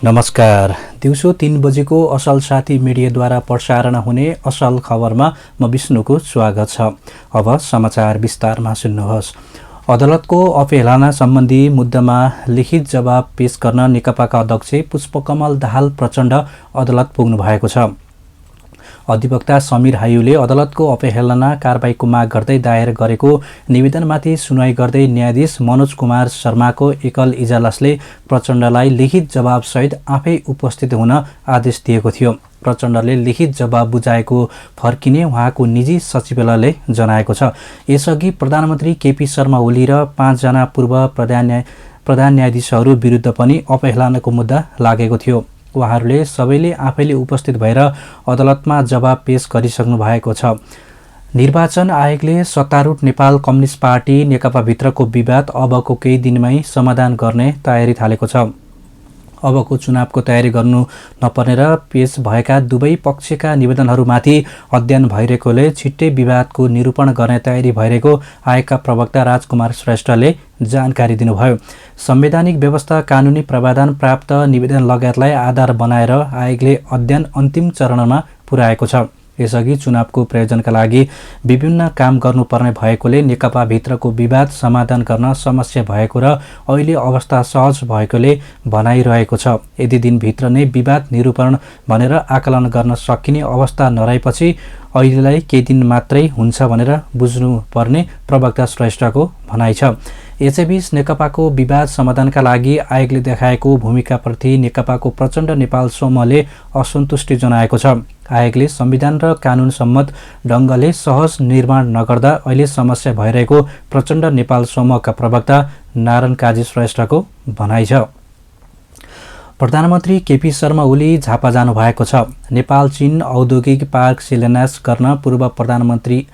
नमस्कार। दिउँसो 3 बजेको असल साथी मिडियाद्वारा प्रसारण हुने असल खबरमा म विष्णुको स्वागत छ। अब समाचार विस्तारमा सुन्नुहोस्। अदालतको अवहेलना सम्बन्धी मुद्दामा लिखित जवाब पेश गर्न नेकपाका अध्यक्ष पुष्पकमल दाहाल प्रचण्ड अदालत पुग्नु भएको छ। अधिवक्ता समीर हायुले अदालतको अवहेलना कारबाहीको माग गर्दै दायर गरेको निवेदनमाथि सुनवाई गर्दै न्यायाधीश मनोज कुमार शर्माको एकल इजलासले प्रचण्डलाई लिखित जवाबसहित आफै उपस्थित हुन आदेश दिएको थियो। प्रचण्डले लिखित जवाब बुझाएको फर्किने उहाँको निजी सचिवालयले जनाएको छ। यसअघि प्रधानमन्त्री केपी शर्मा ओली र 5 जना पूर्व प्रधान न्यायाधीशहरू विरुद्ध पनि अवहेलनाको मुद्दा लागेको थियो। उहाँहरूले सबैले आफैले उपस्थित भएर अदालतमा जवाब पेश गरिसक्नु भएको छ। निर्वाचन आयोगले सत्तारूढ नेपाल कम्युनिस्ट पार्टी नेकपाभित्रको विवाद अबको केही दिनमै समाधान गर्ने तयारी थालेको छ। अबको चुनावको तयारी गर्नु नपर्ने र पेश भएका दुवै पक्षका निवेदनहरूमाथि अध्ययन भइरहेकोले छिट्टै विवादको निरूपण गर्ने तयारी भइरहेको आयोगका प्रवक्ता राजकुमार श्रेष्ठले जानकारी दिनुभयो। संवैधानिक व्यवस्था, कानुनी प्रावधान, प्राप्त निवेदन लगायतलाई आधार बनाएर आयोगले अध्ययन अन्तिम चरणमा पुर्याएको छ। यसअघि चुनावको प्रयोजनका लागि विभिन्न काम गर्नुपर्ने भएकोले नेकपाभित्रको विवाद समाधान गर्न समस्या भएको र अहिले अवस्था सहज भएकोले भनाइरहेको छ। यदि दिनभित्र नै विवाद निरूपण भनेर आकलन गर्न सकिने अवस्था नरहेपछि अहिलेलाई केही दिन मात्रै हुन्छ भनेर बुझ्नुपर्ने प्रवक्ता श्रेष्ठको भनाइ छ। यसैबीच नेकपाको विवाद समाधानका लागि आयोगले देखाएको भूमिकाप्रति नेकपाको प्रचण्ड नेपाल समूहले असन्तुष्टि जनाएको छ। आयोगले संविधान र कानुन सम्मत ढङ्गले सहज निर्माण नगर्दा अहिले समस्या भइरहेको प्रचण्ड नेपाल समूहका प्रवक्ता नारायण काजी श्रेष्ठको भनाइ छ। प्रधानमन्त्री केपी शर्मा ओली झापा जानु भएको छ। नेपाल चीन औद्योगिक पार्क शिलान्यास गर्न पूर्व प्रधानमन्त्री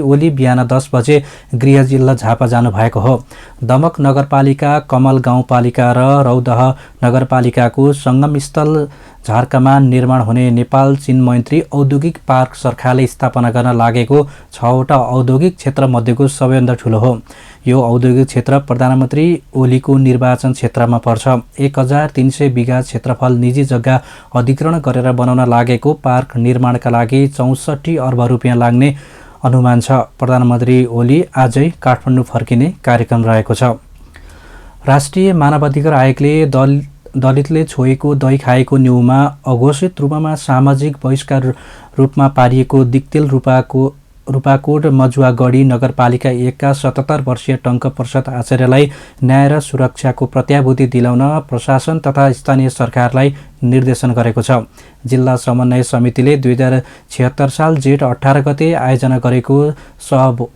ओली बिहान 10 बजे गृह जिल्ला झापा जानु भएको हो। दमक नगरपालिका, कमल गाउँपालिका र रौदह नगरपालिकाको सङ्गमस्थल झारकामा निर्माण हुने नेपाल चीन मैत्री औद्योगिक पार्क सरकारले स्थापना गर्न लागेको 6वटा औद्योगिक क्षेत्र मध्येको सबैभन्दा ठुलो हो। यो औद्योगिक क्षेत्र प्रधानमन्त्री ओलीको निर्वाचन क्षेत्रमा पर्छ। 1300 बिघा क्षेत्रफल निजी जग्गा अधिग्रहण गरेर बनाउन लागेको पार्क निर्माणका लागि 64 अर्ब रुपियाँ लाग्ने अनुमान छ। प्रधानमन्त्री ओली आजै काठमाडौँ फर्किने कार्यक्रम रहेको छ। राष्ट्रिय मानवाधिकार आयोगले दलितले छोएको दही खाएको न्युमा अघोषित रूपमा सामाजिक बहिष्कार रूपमा पारिएको दिक्तेल रूपाकोट मजुवागढी नगरपालिका 1 का 77 वर्षीय टङ्क प्रसाद आचार्यलाई न्याय र सुरक्षाको प्रत्याभूति दिलाउन प्रशासन तथा स्थानीय सरकारलाई निर्देशन गरेको छ। जिल्ला समन्वय समितिले 2076 साल जेठ 18 गते आयोजना गरेको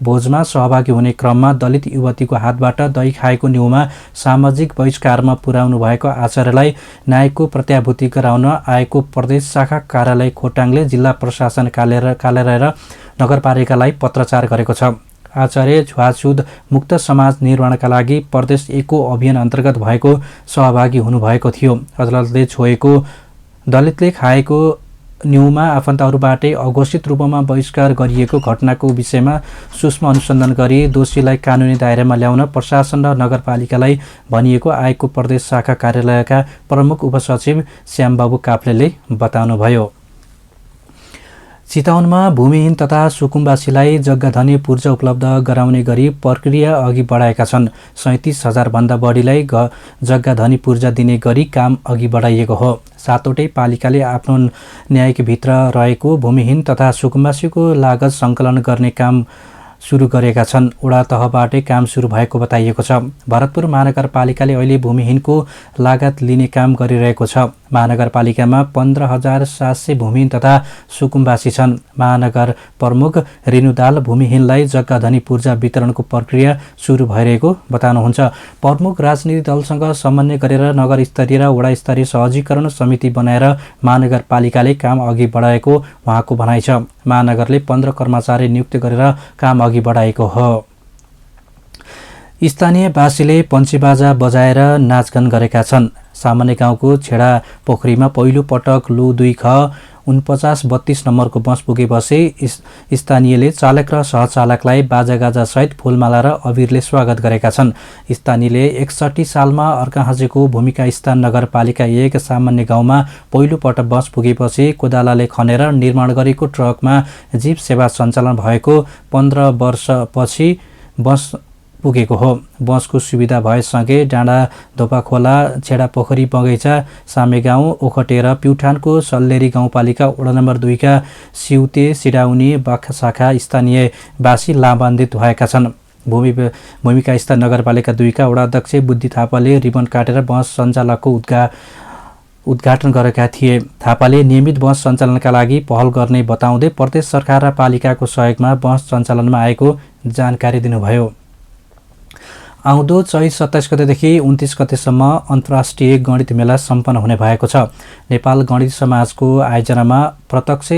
भोजमा सहभागी हुने क्रममा दलित युवतीको हातबाट दही खाएको न्युमा सामाजिक बहिष्कारमा पुर्याउनु भएको आचार्यलाई न्यायको प्रत्याभूति गराउन आएको प्रदेश शाखा कार्यालय खोटाङले जिल्ला प्रशासन कार्यालय र नगरपालिकालाई पत्रचार गरेको छ। आचार्य छुवाछुत मुक्त समाज निर्माणका लागि प्रदेश 1 को अभियान अन्तर्गत भएको सहभागी हुनुभएको थियो। अदालतले छोएको दलितले खाएको न्युमा आफन्तहरूबाटै अघोषित रूपमा बहिष्कार गरिएको घटनाको विषयमा सूक्ष्म अनुसन्धान गरी दोषीलाई कानुनी दायरामा ल्याउन प्रशासन र नगरपालिकालाई भनिएको आयोगको प्रदेश शाखा कार्यालयका प्रमुख उपसचिव श्यामबाबु काफ्लेले बताउनुभयो। चितवनमा भूमिहीन तथा सुकुम्बासीलाई जग्गाधनी पूर्जा उपलब्ध गराउने गरी प्रक्रिया अघि बढाएका छन्। 37,000 भन्दा बढीलाई जग्गाधनी पूर्जा दिने गरी काम अघि बढाइएको हो। 7वटै पालिकाले आफ्नो न्यायिकभित्र रहेको भूमिहीन तथा सुकुम्बासीको लागत सङ्कलन गर्ने काम सुरु गरेका छन्। वडा तहबाटै काम सुरु भएको बताइएको छ। भरतपुर महानगरपालिकाले अहिले भूमिहीनको लागत लिने काम गरिरहेको छ। महानगरपालिकामा 15,700 भूमिहीन तथा सुकुम्बासी छन्। महानगर प्रमुख रेणु दाहाल भूमिहीनलाई जग्गाधनी पूर्जा वितरणको प्रक्रिया सुरु भइरहेको बताउनुहुन्छ। प्रमुख राजनीतिक दलसँग समन्वय गरेर नगर स्तरीय र वडा स्तरीय सहजीकरण समिति बनाएर महानगरपालिकाले काम अघि बढाएको उहाँको भनाइ छ। महानगरले 15 कर्मचारी नियुक्त गरेर काम अघि बढाएको हो। स्थानीयवासीले पञ्चीबाजा बजाएर नाचगान गरेका छन्। सामान्य गाउँको छेडा पोखरीमा पहिलो पटक लु 2 ख 4932 नम्बरको बस पुगेपछि स्थानीयले चालक र सहचालकलाई बाजागाजासहित फूलमाला र अबिरले स्वागत गरेका छन्। स्थानीयले 61 सालमा अर्काहाँचेको भूमिका स्थान नगरपालिका 1 सामान्य गाउँमा पहिलो पटक बस पुगेपछि कोदालाले खनेर निर्माण गरेको ट्रकमा जीप सेवा सञ्चालन भएको 15 वर्षपछि बस पुगेको हो। बसको सुविधा भएसँगै डाँडा धोपाखोला छेडापोखरी बगैँचा सामेगाउँ ओखटेर प्युठानको सल्लेरी गाउँपालिका वडा नम्बर 2 का सिउते सिडाउनी बाखाशाखा स्थानीयवासी लाभान्वित भएका छन्। भूमिका स्थान नगरपालिका 2 का वडा अध्यक्ष बुद्धि थापाले रिबन काटेर बस सञ्चालकको उद्घाटन गरेका थिए। थापाले नियमित बस सञ्चालनका लागि पहल गर्ने बताउँदै प्रदेश सरकार र पालिकाको सहयोगमा बस सञ्चालनमा आएको जानकारी दिनुभयो। आउँदो चैत 27 गतेदेखि 29 गतेसम्म अन्तर्राष्ट्रिय गणित मेला सम्पन्न हुने भएको छ। नेपाल गणित समाजको आयोजनामा प्रत्यक्ष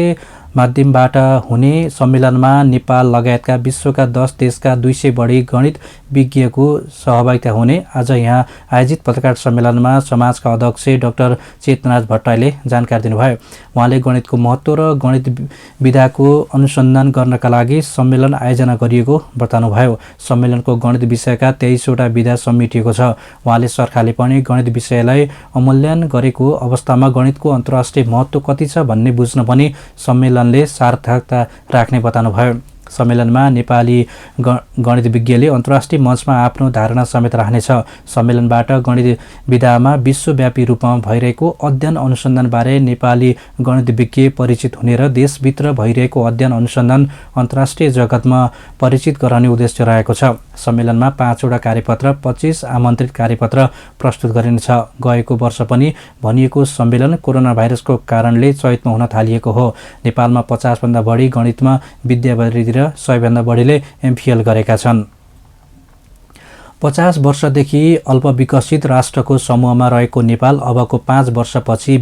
माध्यमबाट हुने सम्मेलनमा नेपाल लगायतका विश्वका 10 देशका 200 बढी गणित विज्ञको सहभागिता हुने आज यहाँ आयोजित पत्रकार सम्मेलनमा समाजका अध्यक्ष डाक्टर चेतनराज भट्टराईले जानकारी दिनुभयो। उहाँले गणितको महत्त्व र गणित विधाको अनुसन्धान गर्नका लागि सम्मेलन आयोजना गरिएको बताउनुभयो। सम्मेलनको गणित विषयका 23वटा विधा समेटिएको छ। उहाँले सरकारले पनि गणित विषयलाई अवमूल्यन गरेको अवस्थामा गणितको अन्तर्राष्ट्रिय महत्त्व कति छ भन्ने बुझ्न पनि सम्मेलनले सार्थकता राख्ने बताउनुभयो। सम्मेलनमा नेपाली गणित विज्ञले अन्तर्राष्ट्रिय मञ्चमा आफ्नो धारणा समेत राख्नेछ। सम्मेलनबाट गणित विधामा विश्वव्यापी रूपमा भइरहेको अध्ययन अनुसन्धानबारे नेपाली गणित विज्ञ परिचित हुने र देशभित्र भइरहेको अध्ययन अनुसन्धान अन्तर्राष्ट्रिय जगतमा परिचित गराउने उद्देश्य रहेको छ। सम्मेलनमा 5वटा कार्यपत्र 25 आमन्त्रित कार्यपत्र प्रस्तुत गरिनेछ। गएको वर्ष पनि भनिएको सम्मेलन कोरोना भाइरसको कारणले चैतमा हुन थालिएको हो। नेपालमा 50 भन्दा बढी गणितमा विद्यावृत्ति र 100 भन्दा बढीले एमफिएल गरेका छन्। 50 वर्षदेखि अल्पविकसित राष्ट्रको समूहमा रहेको नेपाल अबको 5 वर्षपछि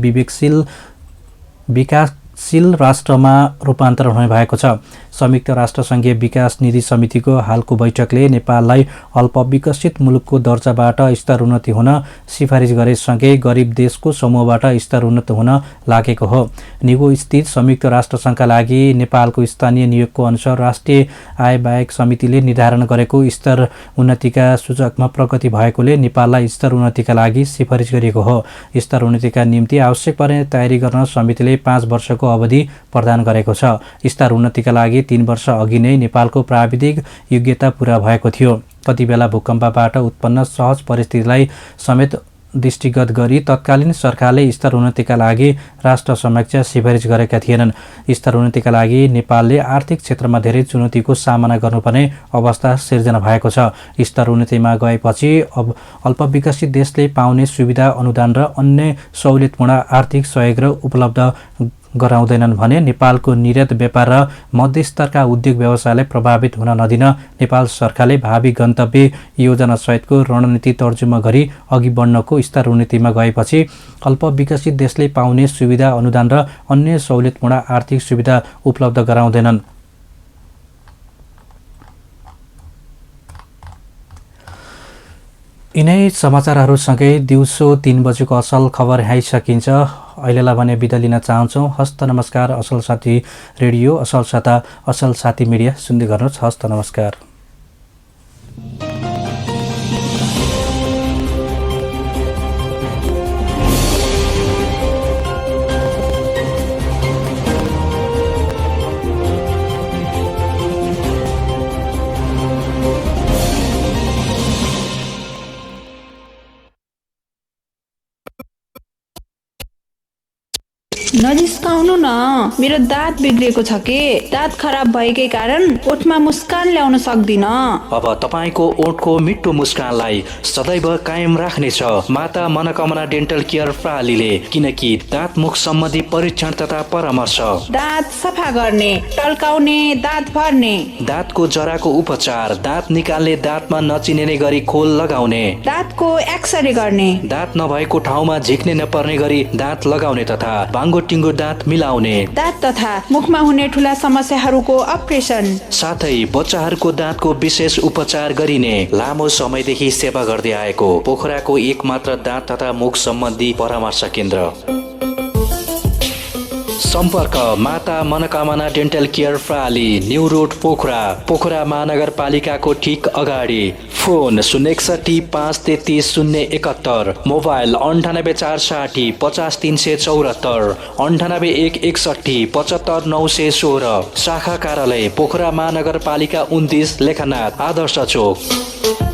विकासशील राष्ट्रमा रूपान्तरण हुने भएको छ। संयुक्त राष्ट्रसङ्घीय विकास निधि समितिको हालको बैठकले नेपाललाई अल्पविकसित मुलुकको दर्जाबाट स्तर उन्नति हुन सिफारिस गरेसँगै गरिब देशको समूहबाट स्तर उन्नत हुन लागेको हो। निगो स्थित संयुक्त राष्ट्रसङ्घका लागि नेपालको स्थानीय नियोगको अनुसार राष्ट्रिय आयव्यय समितिले निर्धारण गरेको स्तर उन्नतिका सूचकमा प्रगति भएकोले नेपाललाई स्तर उन्नतिका लागि सिफारिस गरिएको हो। स्तर उन्नतिका निम्ति आवश्यक पर्ने तयारी गर्न समितिले 5 वर्षको अवधि प्रदान गरेको छ। स्तर उन्नतिका लागि 3 वर्ष अघि नै नेपालको प्राविधिक योग्यता पूरा भएको थियो। कति बेला भूकम्पबाट उत्पन्न सहज परिस्थितिलाई समेत दृष्टिगत गरी तत्कालीन सरकारले स्तर उन्नतिका लागि राष्ट्र समक्ष सिफारिस गरेका थिएनन्। स्तर उन्नतिका लागि नेपालले आर्थिक क्षेत्रमा धेरै चुनौतीको सामना गर्नुपर्ने अवस्था सिर्जना भएको छ। स्तर उन्नतिमा गएपछि अब अल्पविकसित देशले पाउने सुविधा अनुदान र अन्य सहुलियतपूर्ण आर्थिक सहयोग र उपलब्ध गराउँदैनन् भने नेपालको निर्यात व्यापार र मध्यस्तरका उद्योग व्यवसायलाई प्रभावित हुन नदिन नेपाल सरकारले भावी गन्तव्य योजना सहितको रणनीति तर्जुमा गरी अघि बढ्नको स्तर उन्नतिमा गएपछि अल्पविकसित देशले पाउने सुविधा अनुदान र अन्य सहुलियतपूर्ण आर्थिक सुविधा उपलब्ध गराउँदैनन्। यिनै समाचारहरूसँगै दिउँसो 3 बजेको असल खबर आइसकिन्छ। अहिलेलाई भने बिदा लिन चाहन्छौँ। हस्त नमस्कार। असल साथी रेडियो, असल साथी मिडिया सुन्दै गर्नुहोस्। हस्त नमस्कार। नजिस्काउनु न, मेरो दाँत बिग्रेको छ के। दाँत खराब भएकै कारण ओठमा मुस्कान ल्याउन सक्दिन। अब तपाईको ओठको मिठो मुस्कानलाई सदैव कायम राख्नेछ माता मनोकामना डेन्टल केयर प्रणालीले, किनकि दाँत मुख सम्बन्धी परीक्षण तथा परामर्श, दाँत सफा गर्ने, टल्काउने, दाँत भर्ने, दाँतको जराको उपचार, दाँत निकाल्ने, दाँतमा नचिनिने गरी खोल लगाउने, दाँतको एक्सरे गर्ने, दाँत नभएको ठाउँमा झिक्ने नपर्ने गरी दाँत लगाउने तथा बाङ्गो टिङ्गो दाँत मिलाउने, दाँत तथा मुखमा हुने ठूला समस्याहरूको अपरेसन, साथै बच्चाहरूको दाँतको विशेष उपचार गरिने, लामो समयदेखि सेवा गर्दै आएको पोखराको एकमात्र दाँत तथा मुख सम्बन्धी परामर्श केन्द्र। सम्पर्क माता मनोकामना डेन्टल केयर प्राली, न्यू रोड पोखरा, पोखरा महानगरपालिकाको ठीक अगाडि। Phone 061 533 071, mobile 98 460 50 374, 98 161 75 916। शाखा कार्यालय पोखरा महानगरपालिका 29, लेखनाथ, आदर्श चोक।